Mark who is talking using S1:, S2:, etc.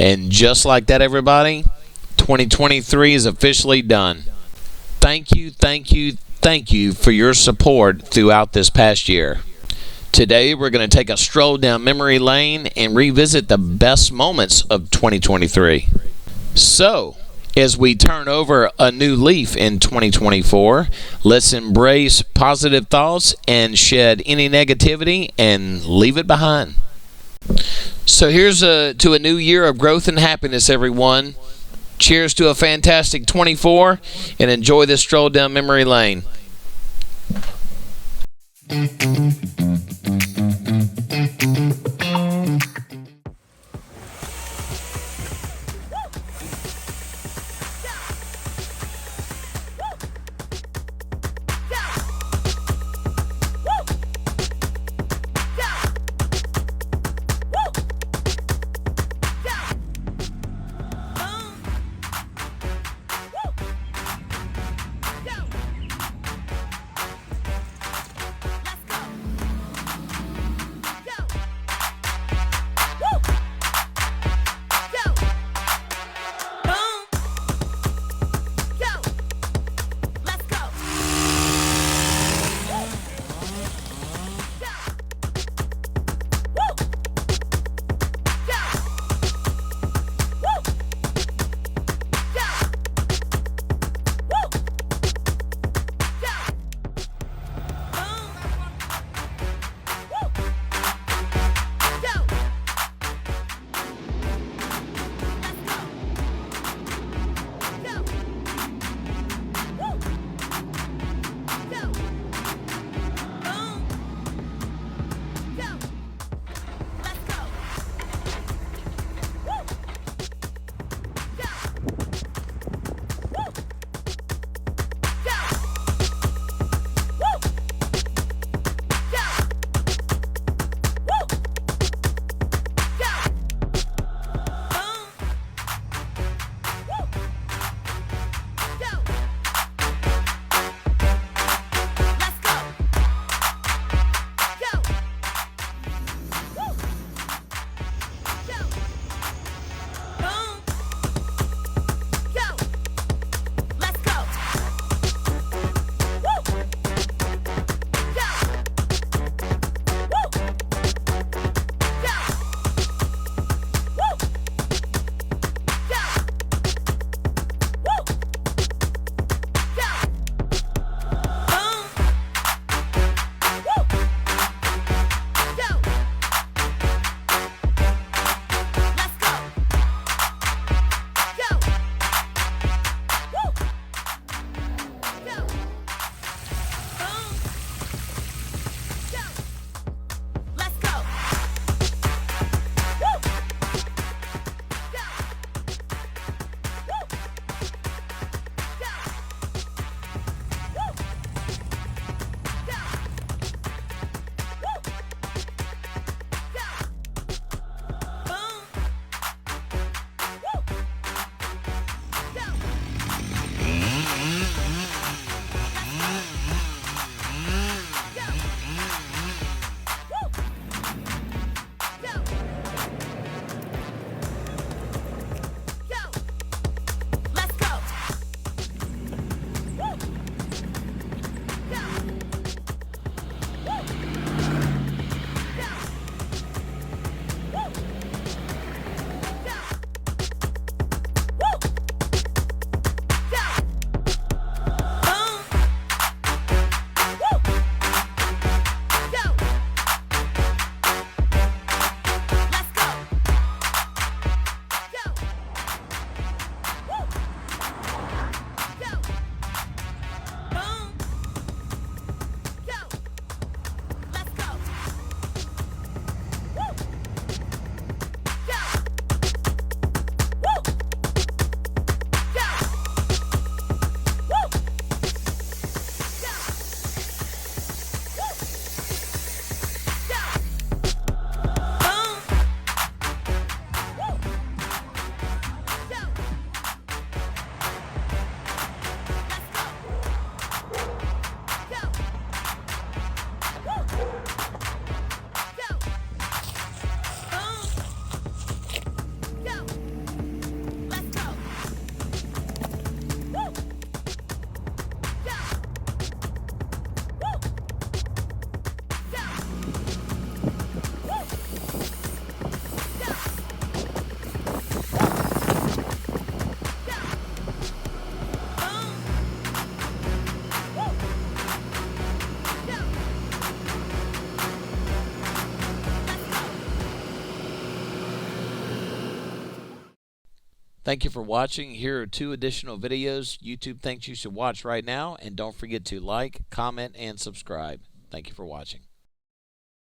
S1: And just like that, everybody, 2023 is officially done. Thank you, thank you, thank you for your support throughout this past year. Today, we're going to take a stroll down memory lane and revisit the best moments of 2023. So, as we turn over a new leaf in 2024, let's embrace positive thoughts and shed any negativity and leave it behind. So here's to a new year of growth and happiness, everyone. Cheers to a fantastic 24, and enjoy this stroll down memory lane. Thank you for watching. Here are 2 additional videos YouTube thinks you should watch right now, and don't forget to like, comment, and subscribe. Thank you for watching.